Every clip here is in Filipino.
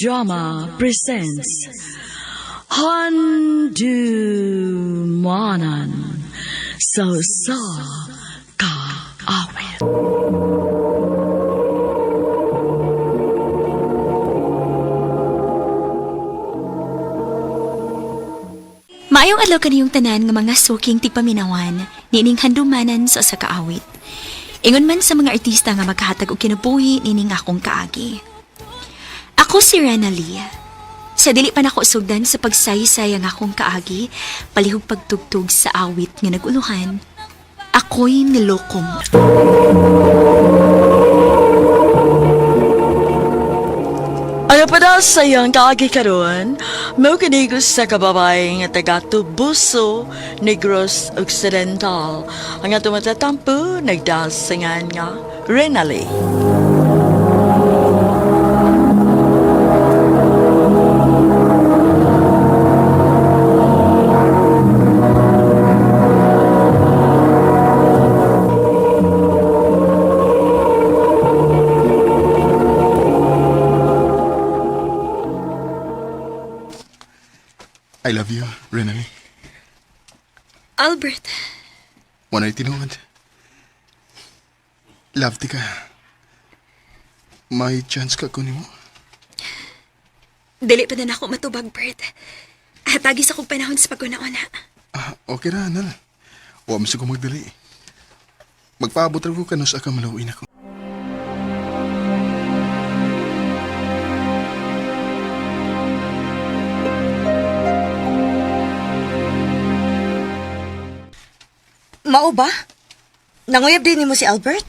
Drama presents Handumanan So Sa Ka Awit. Maayong adlaw kaniyong tanan nga mga suking tigpaminawan, nining handumanan sa usa ka awit. Ingon man sa mga artista nga magkahatag og kinabuhi nining akong kaagi. Ako si Rana Lee. Sa dili pa nako sugdan sa pagsaysay ang akong kaagi, palihog pagtugtog sa awit nga naguluhan, ako'y nilokom. Ano pa daw sayang kaagi karon? Mao kinigos sa kababay nga taga Tubuso, Negros Occidental. Ang ato matatampo nagdasingan nga Renali. I love you, Renali. Albert, Wana'y tinuod. Love ti ka. May chance ka kunin mo. dili pa na ako matubag, Bert. Hatagis akong panahon sa pagkunauna. Okay ra, Nal. Huwag mo siya magdali. Magpaabot rin ko kanus ka malawin ako. Mao ba? Nanguyab din mo si Albert?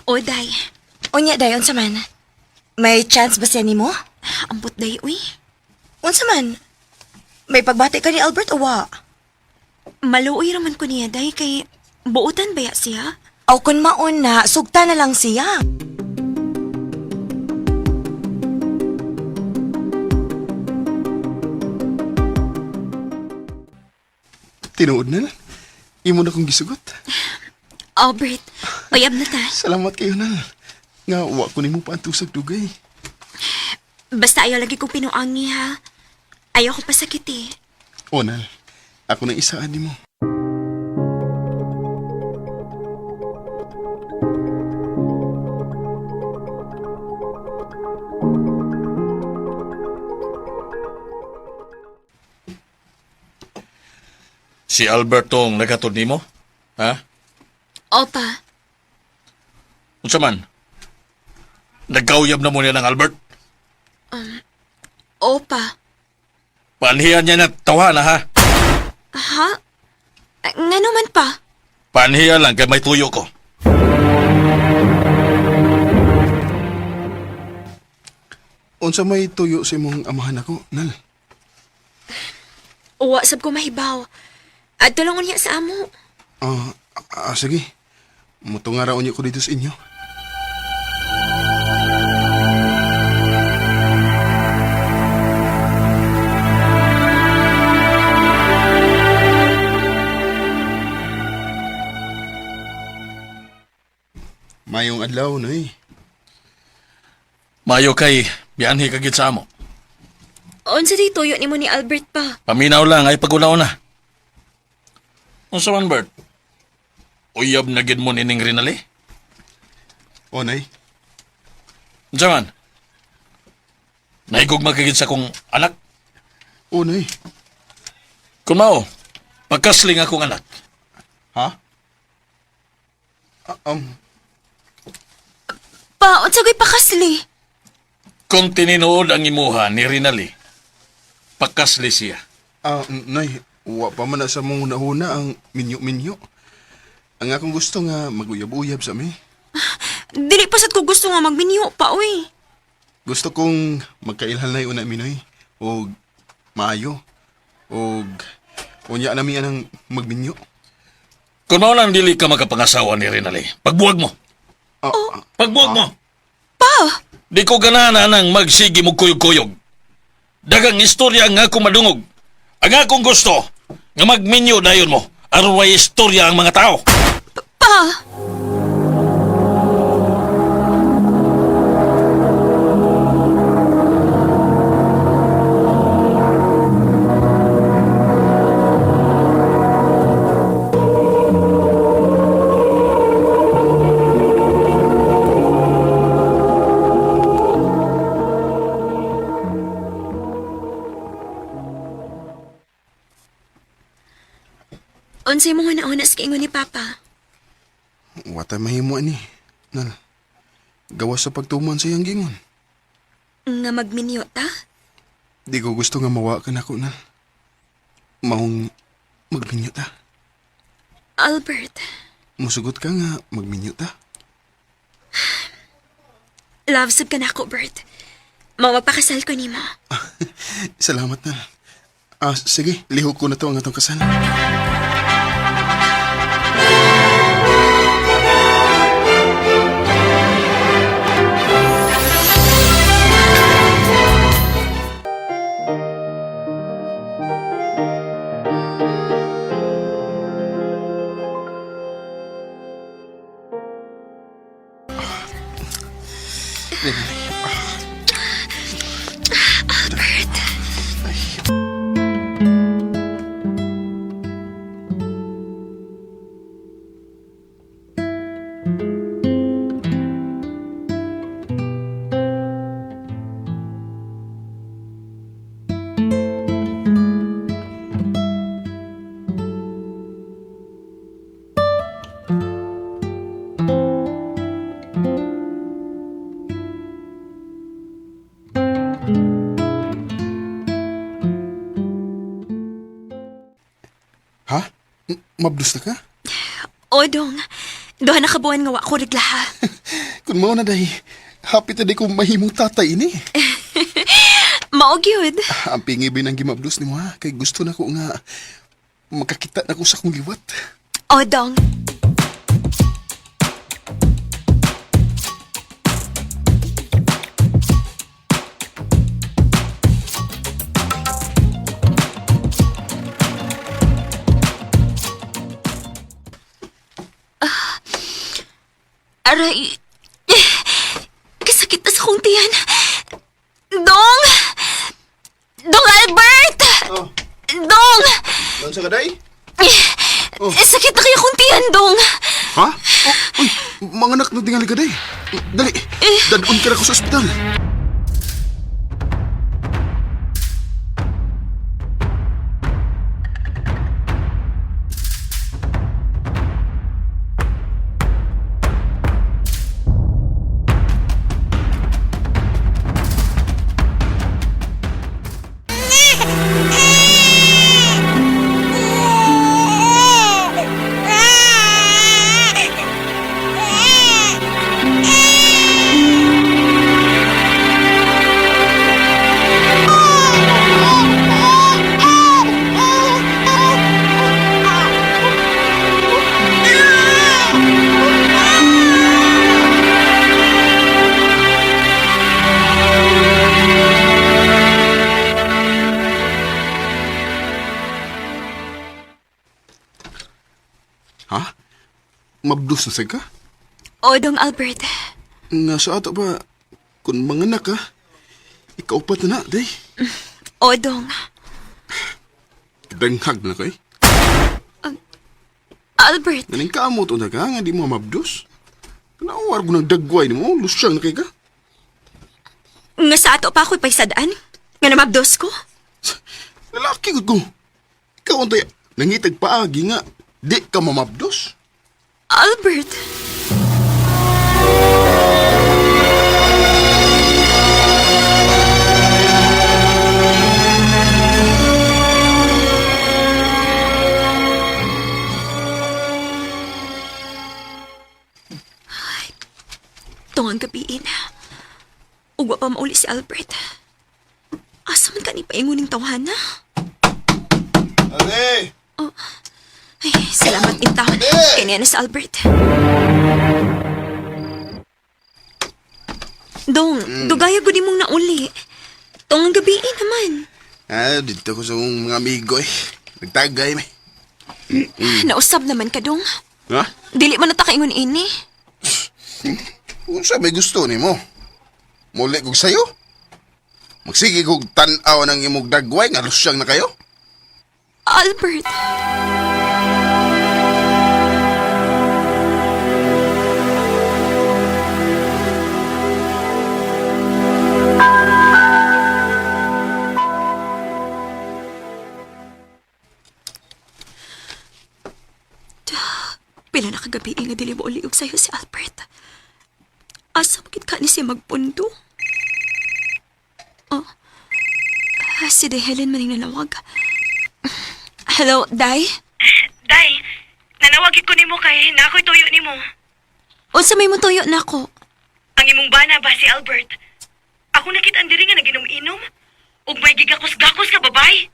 O, day. Unya dayon sa man. May chance ba siya nimo? Ambot day, uy. Unsa man? May pagbati ka ni Albert o wa? Maluoy raman ko niya, day, kay buutan baya siya? Aw kun maon na, sugta na lang siya. Tinuod, Nal. Imo na kong gisugot. Albert, uyab na ta. Salamat kayo, Nal. Nga, wa ko nimo pa ang tusag dugay. Basta ayaw lagi kong pinuangi, ha? Ayaw ko pasakit, eh. O, Nal. Ako nang isaan nimo. Si Albertong nagatod nimo? Ha? Opa, Unsa man? Nagkauyab na mo niya ng Albert? opa. Panhiyan niya na tawa na ha? Ha? Nga naman pa? Panhiyan lang kay may tuyo ko. Unsa may tuyo sa imong amahan ako, Nal? Uwa, sab ko mahibaw. At tulungon niya sa amo. Sige. Mutunga raon niyo ko dito sa inyo. Mayong adlaw, Noy. Mayo kay biyanhi kagid sa amo. Unsa di tuyo ni mo ni Albert pa? Paminaw lang ay pag-una-una. Unsa man, Bert? Uyab na gid mo nining Rinali? O, Nay. Unsa man? Naigugma kagid sa kong anak? O, Nay. Kung mao, pagkasling akong anak. Ha? Pa, unsa gay pakasli? Kung tininuod ang imuha ni Rinali, pagkasli siya. Nay, wa pa man na sa mong nahuna ang minyo-minyo. Ang akong gusto nga maguyab-uyab sa mi. Dili pa sad ko gusto nga magminyo pa, uy. Gusto kong magkailhan na una minoy. O maayo. O unya na mi anang magminyo. Kung mao lang dili ka makapangasawa ni Rinali, pagbuwag mo. Pagbuwag mo. Pa! Di ko ganahan nang magsigi mo kuyog-kuyog. Dagang istorya nga akong madungog. Ang akong gusto, nga magminyo dayon mo, aron way istorya ang mga tao. Pa! Unsay mo nga nauna sa kaingon ni Papa? Watay mahimo ani. Nal. Gawas sa pagtuman sa iyang gingon. Nga magminyo ta? Di ko gusto nga mawa ka na ko, Nal. Maong magminyo ta. Albert, Musugot ka nga magminyo ta. love sab ka na ako, Bert. Mawapakasal ko nimo. Salamat, Nal. Sige, lihok ko na to ang atong kasal. Ha? Mabdus na ka? O, dong. Duha na kabuan nga wa ko reglaha. Kung mao na dahi, happy taday ko mahimong tatay ini. Maog yun. Ang pingibin ang gimabdus ni mo ha, kay gusto na ko nga makakita na ko sa kong liwat. O, dong. Aray. Kasakit na sa kong tiyan. Dong! Dong Albert! Oh, Dong! doon sa kaday? Sakit na kaya kong tiyan, Dong. Ha? Uy, mga anak na tingali ka day. Dali, dadun ka na ko sa ospital. Ha? Mabdus na sa ka? O, Dong Albert. Nga sa ato ba, kung mga anak ka, ikaw pa na day. O, Dong. Danghag na kay. Albert. Naning kamot na ka, nga di mo mabdus. Kanawar ko ng dagway ni mo, lusyang na kay ka. Nga sa ato pa ako'y paisadaan. Nga namabdos ko. Lalaki ko. Ikaw ang tayo, nangitag paagi nga, di ka mamabdos. Albert. Tungang gabiin. Ugwa pa mauli si Albert. Asa man ka ni painguning tawhana? Ate! Ay, salamat intaw. Kanya na si Albert. Dong, dugaya gudi mong nauli. Tungang gabiin naman. Dito ko sa mga amigo eh. Nagtagay may. Nausab naman ka, Dong. Ha? Dili man nata kaingon ini. Kung sa may gusto ni mo. Muli kong sayo. Magsige kong tanaw ng imong dagway nga lusyang na kayo. Albert. kagabi nga dili mo uliog sa'yo si Albert. Asa magit ka ni siya magpundo? Oh, si Day Helen maning nanawag. Hello, Day? Day, nanawagin ko nimo kay na ako'y tuyo nimo. Unsa may mo tuyo na ako? Ang imong bana ba si Albert? Ako nakita diri nga naginom-inom. Ug may gigakos-gakos ka babay.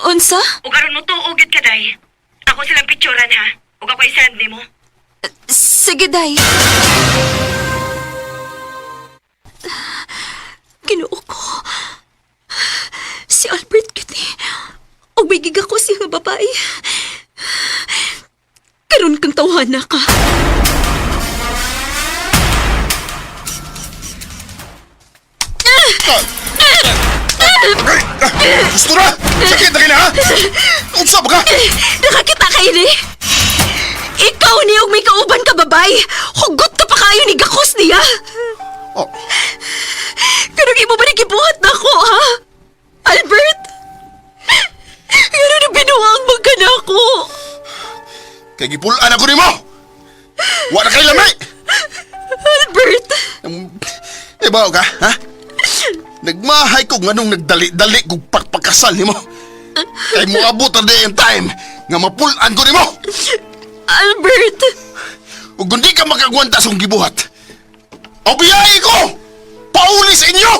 Unsa? Ug aron mo tuogid ka, Day. Ako silang picturean ha. Ug ako i-send nimo. Sige, Day. Ginoo ko. Si Albert kiti. Og may giga ko siya nga babae. Karon kang tawhana ka. Gusto na! Sakit na kina, ha? Unsa ba ka? Nakakita kayo ni. Ikaw ni og may kauban ka babay. Hugot ka pa kayo ni gakos niya. Oh, Pero di mo ba nagibuhat na ako, ha? Albert? Pero na binuang magkana ko. kay gipulaan ako nimo! Wa na kay lamay! Albert? Ibaw ka, ha? Nagmahay ko nga nung nagdali-dali kong pagpagkasal nimo. Kay mo abot na day ang time nga mapulaan ko nimo. Albert? Ug kung di ka makagwanta sa kong gibuhat, obiyahe ko! Pauli sa inyo!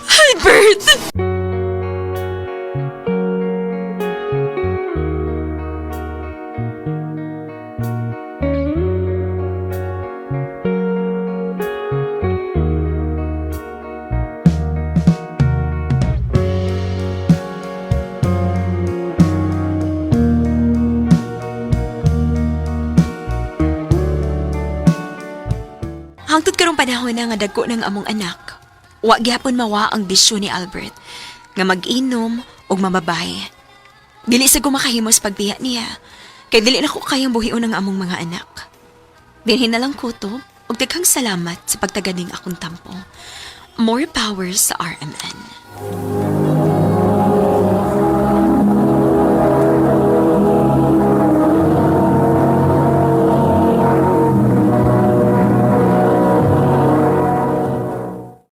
Albert? Hangtod karong panahon na nga dagko ng among anak, wa gyapon mawa ang bisyo ni Albert nga mag-inom og mamabay. Dili sa gumakahimos pagbiya niya, kay dili na ko kayang buhion ang among mga anak. Dinhin na lang kutob og daghang salamat sa pagtaganing akong tampo. More power sa RMN.